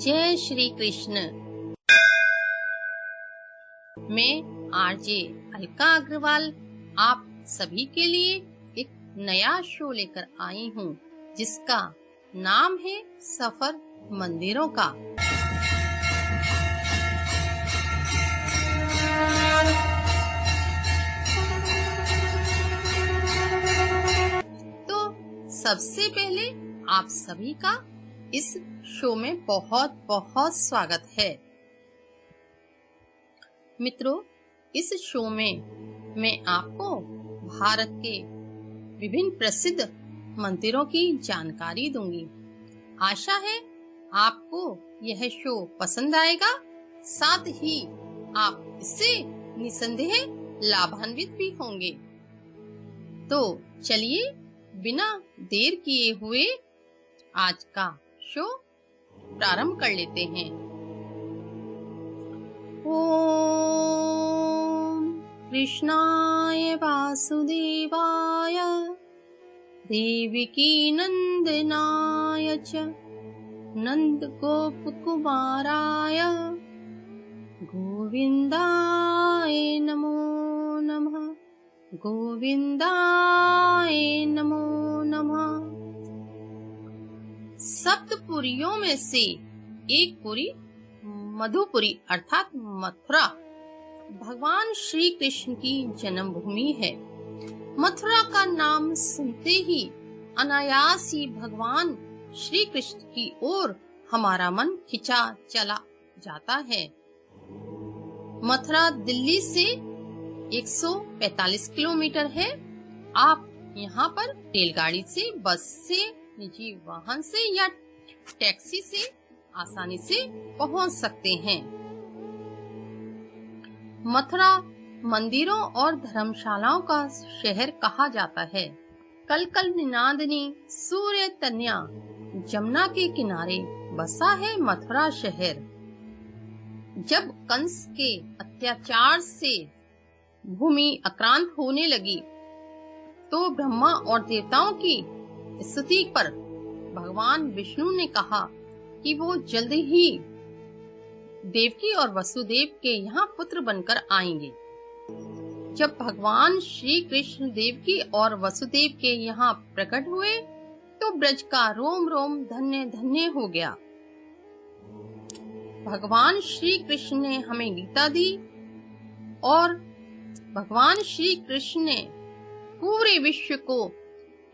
जय श्री कृष्ण। मैं आरजे अलका अग्रवाल आप सभी के लिए एक नया शो लेकर आई हूँ जिसका नाम है सफर मंदिरों का। तो सबसे पहले आप सभी का इस शो में बहुत बहुत स्वागत है। मित्रों, इस शो में मैं आपको भारत के विभिन्न प्रसिद्ध मंदिरों की जानकारी दूंगी। आशा है आपको यह शो पसंद आएगा, साथ ही आप इससे निसंदेह लाभान्वित भी होंगे। तो चलिए बिना देर किए हुए आज का शो प्रारंभ कर लेते हैं। ओम कृष्णाय वासुदेवाय देवकी नंदनाय च नंद गोप कुमाराय गोविंदाय नमो नमः, गोविंदाय नमो नमः। सप्तपुरियों में से एक पुरी मधुपुरी अर्थात मथुरा भगवान श्री कृष्ण की जन्मभूमि है। मथुरा का नाम सुनते ही अनायास ही भगवान श्री कृष्ण की ओर हमारा मन खिंचा चला जाता है। मथुरा दिल्ली से 145 किलोमीटर है। आप यहाँ पर रेलगाड़ी से, बस से, निजी वाहन से या टैक्सी से आसानी से पहुंच सकते हैं। मथुरा मंदिरों और धर्मशालाओं का शहर कहा जाता है। कलकल निनादनी सूर्य तन्या जमुना के किनारे बसा है मथुरा शहर। जब कंस के अत्याचार से भूमि आक्रांत होने लगी तो ब्रह्मा और देवताओं की स्तुति पर भगवान विष्णु ने कहा कि वो जल्द ही देवकी और वसुदेव के यहाँ पुत्र बनकर आएंगे। जब भगवान श्री कृष्ण देवकी और वसुदेव के यहाँ प्रकट हुए तो ब्रज का रोम रोम धन्य धन्य हो गया। भगवान श्री कृष्ण ने हमें गीता दी और भगवान श्री कृष्ण ने पूरे विश्व को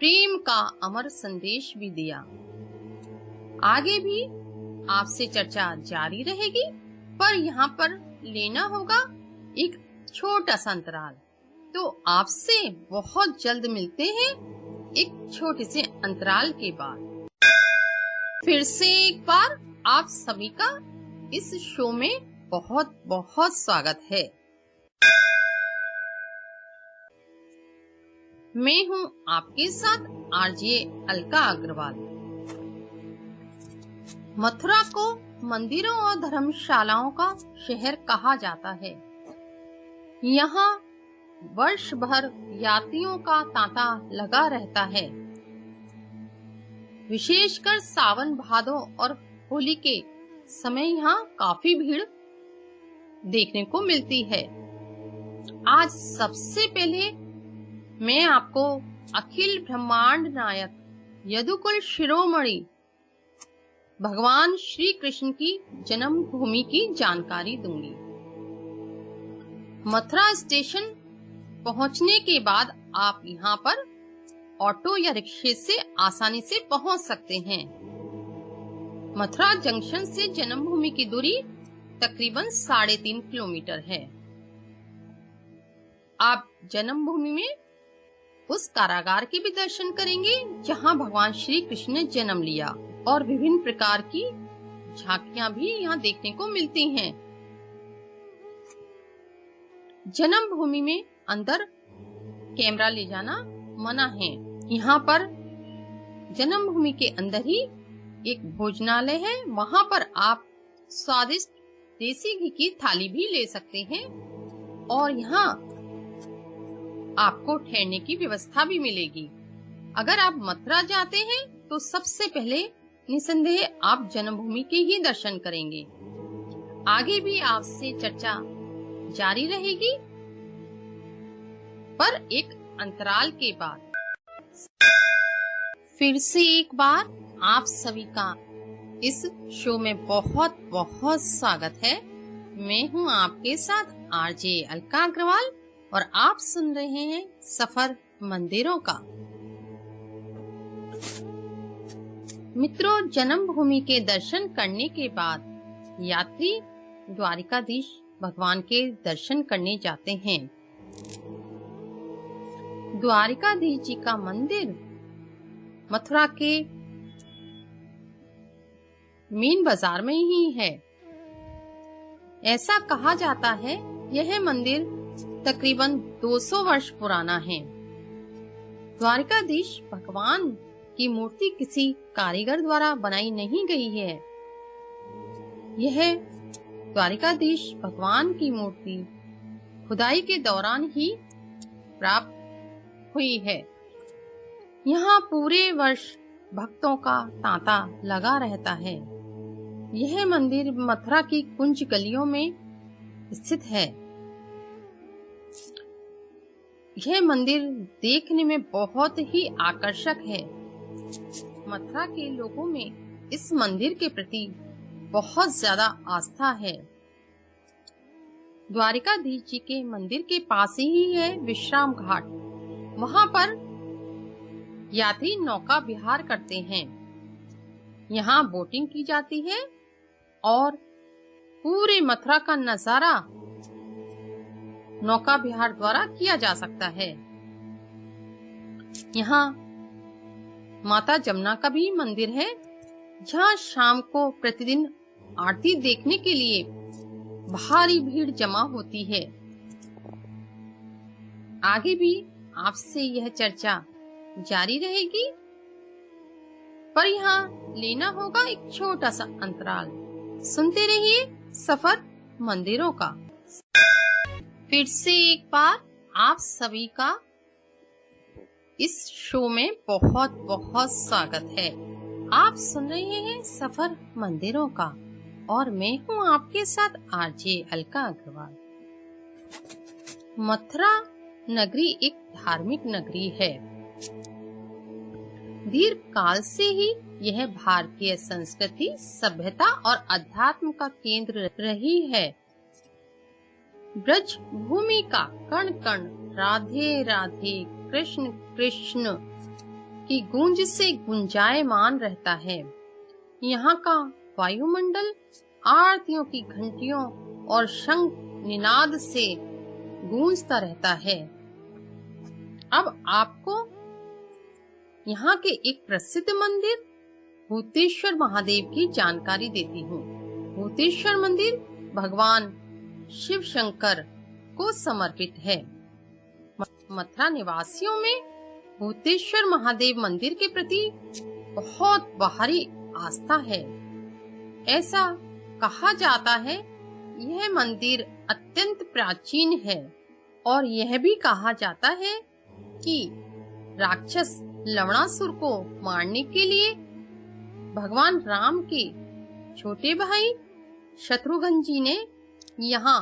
प्रेम का अमर संदेश भी दिया। आगे भी आपसे चर्चा जारी रहेगी, पर यहाँ पर लेना होगा एक छोटा सा अंतराल। तो आपसे बहुत जल्द मिलते हैं एक छोटे से अंतराल के बाद। फिर से एक बार आप सभी का इस शो में बहुत बहुत स्वागत है। मैं हूँ आपके साथ आरजे अलका अग्रवाल। मथुरा को मंदिरों और धर्मशालाओं का शहर कहा जाता है। यहाँ वर्ष भर यात्रियों का तांता लगा रहता है। विशेषकर सावन भादों और होली के समय यहाँ काफी भीड़ देखने को मिलती है। आज सबसे पहले मैं आपको अखिल ब्रह्मांड नायक यदुकुल शिरोमणि भगवान श्री कृष्ण की जन्मभूमि की जानकारी दूंगी। मथुरा स्टेशन पहुंचने के बाद आप यहाँ पर ऑटो या रिक्शे से आसानी से पहुंच सकते हैं। मथुरा जंक्शन से जन्मभूमि की दूरी तकरीबन 3.5 किलोमीटर है। आप जन्मभूमि में उस कारागार के भी दर्शन करेंगे जहां भगवान श्री कृष्ण ने जन्म लिया और विभिन्न प्रकार की झांकियां भी यहाँ देखने को मिलती हैं। जन्मभूमि में अंदर कैमरा ले जाना मना है। यहाँ पर जन्मभूमि के अंदर ही एक भोजनालय है, वहाँ पर आप स्वादिष्ट देसी घी की थाली भी ले सकते हैं और यहाँ आपको ठहरने की व्यवस्था भी मिलेगी। अगर आप मथुरा जाते हैं तो सबसे पहले निसंदेह आप जन्मभूमि के ही दर्शन करेंगे। आगे भी आपसे चर्चा जारी रहेगी, पर एक अंतराल के बाद। फिर से एक बार आप सभी का इस शो में बहुत बहुत स्वागत है। मैं हूं आपके साथ आरजे अलका अग्रवाल और आप सुन रहे हैं सफर मंदिरों का। मित्रों, जन्मभूमि के दर्शन करने के बाद यात्री द्वारिकाधीश भगवान के दर्शन करने जाते हैं। द्वारिकाधीश जी का मंदिर मथुरा के मेन बाजार में ही है। ऐसा कहा जाता है यह मंदिर तकरीबन 200 वर्ष पुराना है। द्वारिकाधीश भगवान की मूर्ति किसी कारीगर द्वारा बनाई नहीं गई है। यह द्वारिकाधीश भगवान की मूर्ति खुदाई के दौरान ही प्राप्त हुई है। यहाँ पूरे वर्ष भक्तों का तांता लगा रहता है। यह मंदिर मथुरा की कुंज गलियों में स्थित है। यह मंदिर देखने में बहुत ही आकर्षक है। मथुरा के लोगों में इस मंदिर के प्रति बहुत ज्यादा आस्था है। द्वारिकाधीश जी के मंदिर के पास ही है विश्राम घाट। वहाँ पर यात्री नौका विहार करते हैं। यहाँ बोटिंग की जाती है और पूरे मथुरा का नजारा नौका विहार द्वारा किया जा सकता है। यहाँ माता जमुना का भी मंदिर है, जहाँ शाम को प्रतिदिन आरती देखने के लिए भारी भीड़ जमा होती है। आगे भी आपसे यह चर्चा जारी रहेगी, पर यहाँ लेना होगा एक छोटा सा अंतराल। सुनते रहिए सफर मंदिरों का। फिर से एक बार आप सभी का इस शो में बहुत बहुत स्वागत है। आप सुन रहे हैं सफर मंदिरों का और मैं हूँ आपके साथ आरजे अलका अग्रवाल। मथुरा नगरी एक धार्मिक नगरी है। दीर्घ काल से ही यह भारतीय संस्कृति, सभ्यता और अध्यात्म का केंद्र रही है। ब्रज भूमि का कण कण राधे राधे कृष्ण कृष्ण की गूंज से गुंजायमान रहता है। यहाँ का वायुमंडल आरतियों की घंटियों और शंख निनाद से गूंजता रहता है। अब आपको यहाँ के एक प्रसिद्ध मंदिर भूतेश्वर महादेव की जानकारी देती हूँ। भूतेश्वर मंदिर भगवान शिव शंकर को समर्पित है। मथुरा निवासियों में भूतेश्वर महादेव मंदिर के प्रति बहुत भारी आस्था है। ऐसा कहा जाता है यह मंदिर अत्यंत प्राचीन है और यह भी कहा जाता है कि राक्षस लवणासुर को मारने के लिए भगवान राम के छोटे भाई शत्रुघ्न जी ने यहाँ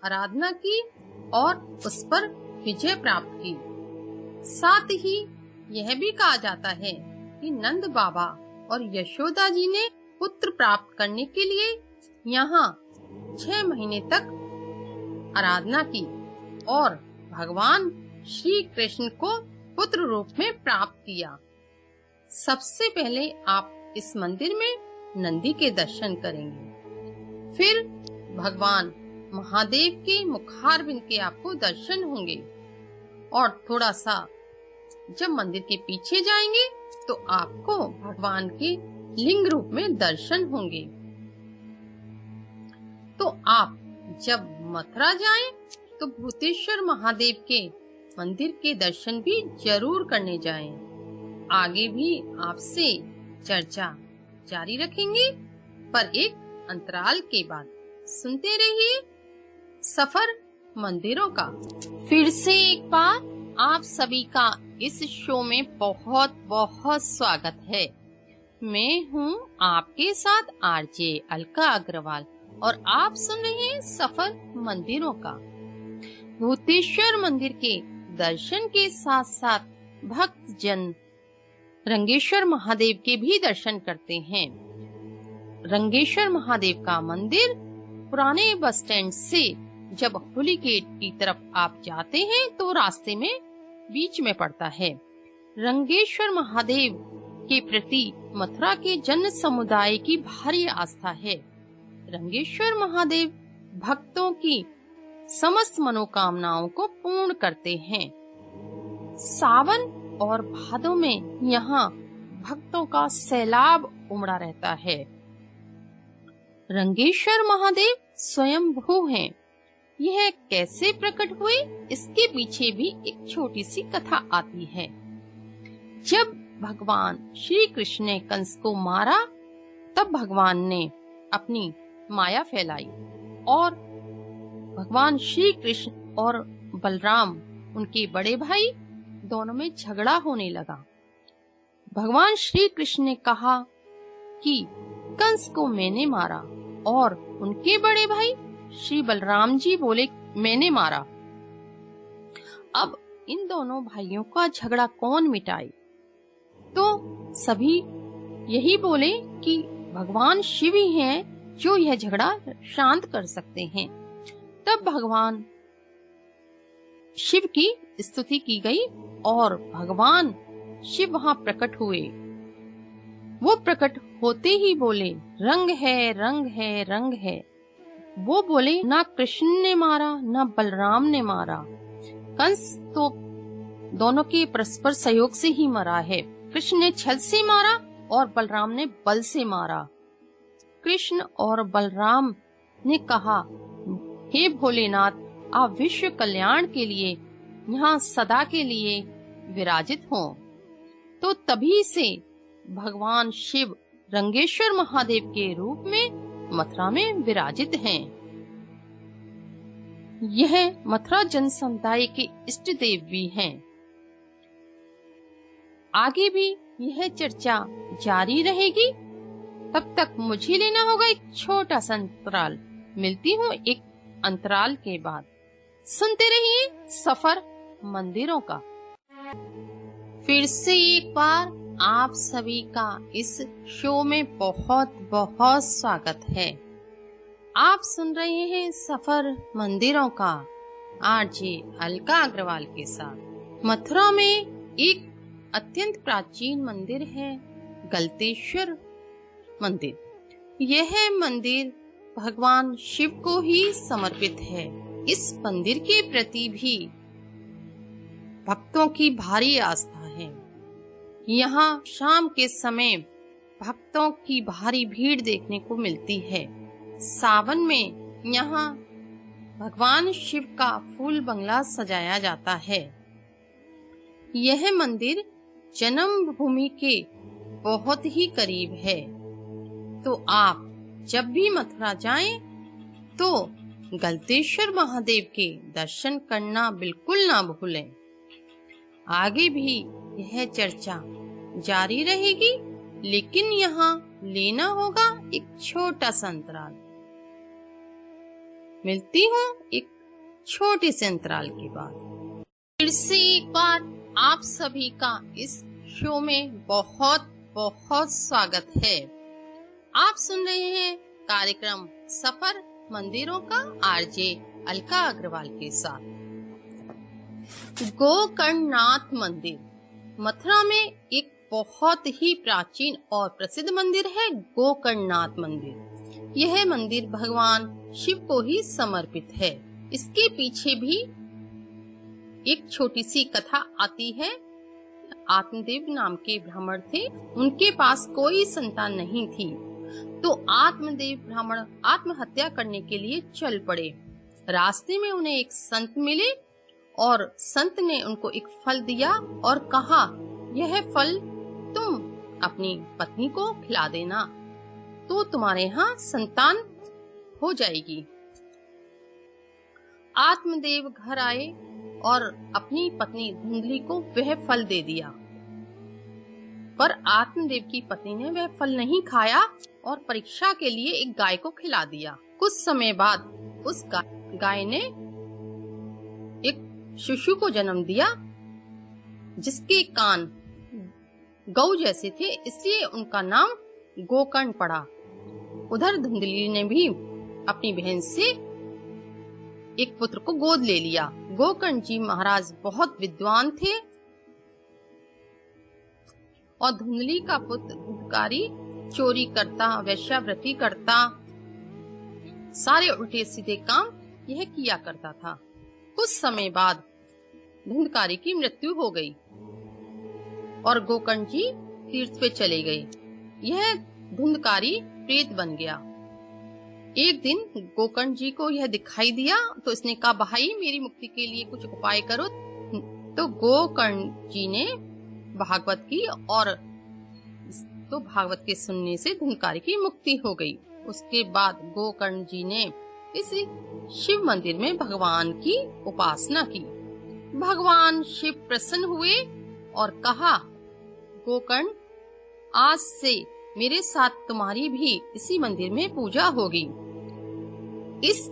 आराधना की और उस पर विजय प्राप्त की। साथ ही यह भी कहा जाता है कि नंद बाबा और यशोदा जी ने पुत्र प्राप्त करने के लिए यहाँ 6 महीने तक आराधना की और भगवान श्री कृष्ण को पुत्र रूप में प्राप्त किया। सबसे पहले आप इस मंदिर में नंदी के दर्शन करेंगे, फिर भगवान महादेव के मुखारविंद के आपको दर्शन होंगे और थोड़ा सा जब मंदिर के पीछे जाएंगे तो आपको भगवान के लिंग रूप में दर्शन होंगे। तो आप जब मथुरा जाएं तो भूतेश्वर महादेव के मंदिर के दर्शन भी जरूर करने जाएं। आगे भी आपसे चर्चा जारी रखेंगे, पर एक अंतराल के बाद। सुनते रहिए सफर मंदिरों का। फिर से एक बार आप सभी का इस शो में बहुत बहुत स्वागत है। मैं हूँ आपके साथ आरजे अलका अग्रवाल और आप सुन रहे हैं सफर मंदिरों का। भूतेश्वर मंदिर के दर्शन के साथ साथ भक्त जन रंगेश्वर महादेव के भी दर्शन करते हैं। रंगेश्वर महादेव का मंदिर पुराने बस स्टैंड से जब होली गेट की तरफ आप जाते हैं तो रास्ते में बीच में पड़ता है। रंगेश्वर महादेव के प्रति मथुरा के जन समुदाय की भारी आस्था है। रंगेश्वर महादेव भक्तों की समस्त मनोकामनाओं को पूर्ण करते हैं। सावन और भादों में यहाँ भक्तों का सैलाब उमड़ा रहता है। रंगेश्वर महादेव स्वयंभू हैं। यह कैसे प्रकट हुए, इसके पीछे भी एक छोटी सी कथा आती है। जब भगवान श्री कृष्ण ने कंस को मारा, तब भगवान ने अपनी माया फैलाई और भगवान श्री कृष्ण और बलराम, उनके बड़े भाई, दोनों में झगड़ा होने लगा। भगवान श्री कृष्ण ने कहा कि कंस को मैंने मारा और उनके बड़े भाई श्री बलराम जी बोले मैंने मारा। अब इन दोनों भाइयों का झगड़ा कौन मिटाए? तो सभी यही बोले कि भगवान शिव ही हैं जो यह झगड़ा शांत कर सकते हैं। तब भगवान शिव की स्तुति की गई और भगवान शिव वहां प्रकट हुए। वो प्रकट होते ही बोले रंग है, रंग है, रंग है। वो बोले ना कृष्ण ने मारा ना बलराम ने मारा। कंस तो दोनों के परस्पर सहयोग से ही मरा है। कृष्ण ने छल से मारा और बलराम ने बल से मारा। कृष्ण और बलराम ने कहा, हे भोलेनाथ, आप विश्व कल्याण के लिए यहाँ सदा के लिए विराजित हों। तो तभी से भगवान शिव रंगेश्वर महादेव के रूप में मथुरा में विराजित हैं। यह मथुरा जन समुदाय के इष्ट देव भी हैं। आगे भी यह चर्चा जारी रहेगी। तब तक मुझे लेना होगा एक छोटा सा अंतराल। मिलती हूँ एक अंतराल के बाद। सुनते रहिए सफर मंदिरों का। फिर से एक बार आप सभी का इस शो में बहुत बहुत स्वागत है। आप सुन रहे हैं सफर मंदिरों का आरजे अलका अग्रवाल के साथ। मथुरा में एक अत्यंत प्राचीन मंदिर है, गलतेश्वर मंदिर। यह मंदिर भगवान शिव को ही समर्पित है। इस मंदिर के प्रति भी भक्तों की भारी आस्था है। यहाँ शाम के समय भक्तों की भारी भीड़ देखने को मिलती है। सावन में यहाँ भगवान शिव का फूल बंगला सजाया जाता है। यह मंदिर जन्म भूमि के बहुत ही करीब है। तो आप जब भी मथुरा जाएं तो गलतेश्वर महादेव के दर्शन करना बिल्कुल ना भूलें। आगे भी यह चर्चा जारी रहेगी, लेकिन यहाँ लेना होगा एक छोटा सा अंतराल। मिलती हूँ एक छोटे से अंतराल के बाद। फिर से एक बार आप सभी का इस शो में बहुत बहुत स्वागत है। आप सुन रहे हैं कार्यक्रम सफर मंदिरों का आरजे अलका अग्रवाल के साथ। गोकर्णनाथ मंदिर मथुरा में एक बहुत ही प्राचीन और प्रसिद्ध मंदिर है। गोकर्णनाथ मंदिर, यह मंदिर भगवान शिव को ही समर्पित है। इसके पीछे भी एक छोटी सी कथा आती है। आत्मदेव नाम के ब्राह्मण थे, उनके पास कोई संतान नहीं थी, तो आत्मदेव ब्राह्मण आत्महत्या करने के लिए चल पड़े। रास्ते में उन्हें एक संत मिले और संत ने उनको एक फल दिया और कहा, यह फल तुम अपनी पत्नी को खिला देना तो तुम्हारे यहाँ संतान हो जाएगी। आत्मदेव घर आए और अपनी पत्नी धुंधली को वह फल दे दिया। पर आत्मदेव की पत्नी ने वह फल नहीं खाया और परीक्षा के लिए एक गाय को खिला दिया। कुछ समय बाद उस गाय ने एक शिशु को जन्म दिया जिसके कान गौ जैसे थे, इसलिए उनका नाम गोकर्ण पड़ा। उधर धुंधली ने भी अपनी बहन से एक पुत्र को गोद ले लिया। गोकर्ण जी महाराज बहुत विद्वान थे और धुंधली का पुत्र धुंधकारी चोरी करता, वेश्यावृत्ति करता, सारे उल्टे सीधे काम यह किया करता था। कुछ समय बाद धुंधकारी की मृत्यु हो गई और गोकर्ण जी तीर्थ पे चले गए। यह धुंधकारी प्रेत बन गया। एक दिन गोकर्ण जी को यह दिखाई दिया तो इसने कहा, भाई मेरी मुक्ति के लिए कुछ उपाय करो। तो गोकर्ण जी ने भागवत की और तो भागवत के सुनने से धुंधकारी की मुक्ति हो गई। उसके बाद गोकर्ण जी ने इस शिव मंदिर में भगवान की उपासना की। भगवान शिव प्रसन्न हुए और कहा, गोकर्ण आज से मेरे साथ तुम्हारी भी इसी मंदिर में पूजा होगी। इस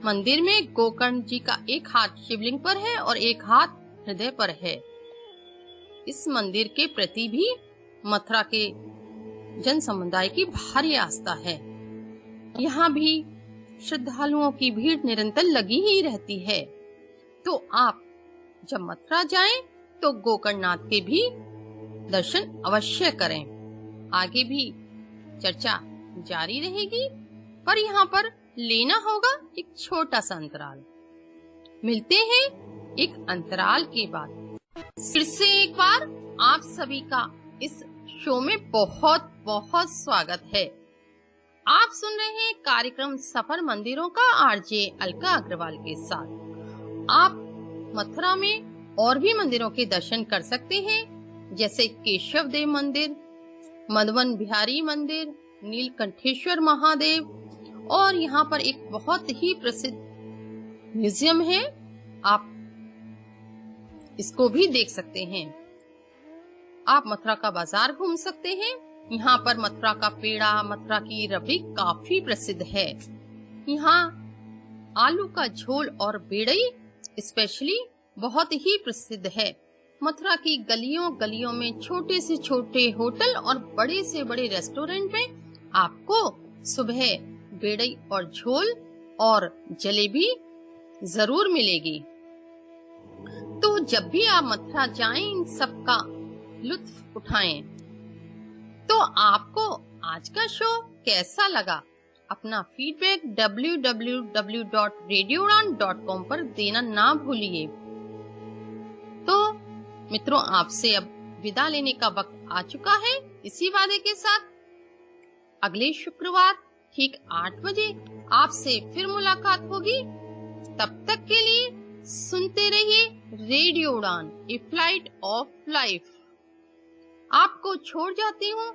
मंदिर में गोकर्ण जी का एक हाथ शिवलिंग पर है और एक हाथ हृदय पर है। इस मंदिर के प्रति भी मथुरा के जन समुदाय की भारी आस्था है। यहाँ भी श्रद्धालुओं की भीड़ निरंतर लगी ही रहती है। तो आप जब मथुरा जाएं तो गोकर्णनाथ के भी दर्शन अवश्य करें। आगे भी चर्चा जारी रहेगी, पर यहाँ पर लेना होगा एक छोटा सा अंतराल। मिलते हैं एक अंतराल के बाद। फिर से एक बार आप सभी का इस शो में बहुत बहुत स्वागत है। आप सुन रहे हैं कार्यक्रम सफर मंदिरों का आरजे अलका अग्रवाल के साथ। आप मथुरा में और भी मंदिरों के दर्शन कर सकते हैं, जैसे केशव देव मंदिर, मधवन बिहारी मंदिर, नीलकंठेश्वर महादेव, और यहाँ पर एक बहुत ही प्रसिद्ध म्यूजियम है, आप इसको भी देख सकते हैं। आप मथुरा का बाजार घूम सकते हैं। यहाँ पर मथुरा का पेड़ा, मथुरा की रबड़ी काफी प्रसिद्ध है। यहाँ आलू का झोल और बेड़ई स्पेशली बहुत ही प्रसिद्ध है। मथुरा की गलियों गलियों में छोटे से छोटे होटल और बड़े से बड़े रेस्टोरेंट में आपको सुबह बेड़ई और झोल और जलेबी जरूर मिलेगी। तो जब भी आप मथुरा जाएं, इन सब का लुत्फ उठाएं। तो आपको आज का शो कैसा लगा? अपना फीडबैक www.radioudan.com पर देना ना भूलिए। तो मित्रों, आपसे अब विदा लेने का वक्त आ चुका है। इसी वादे के साथ अगले शुक्रवार ठीक 8 बजे आपसे फिर मुलाकात होगी। तब तक के लिए सुनते रहिए रेडियो उड़ान, ए फ्लाइट ऑफ लाइफ। आपको छोड़ जाती हूँ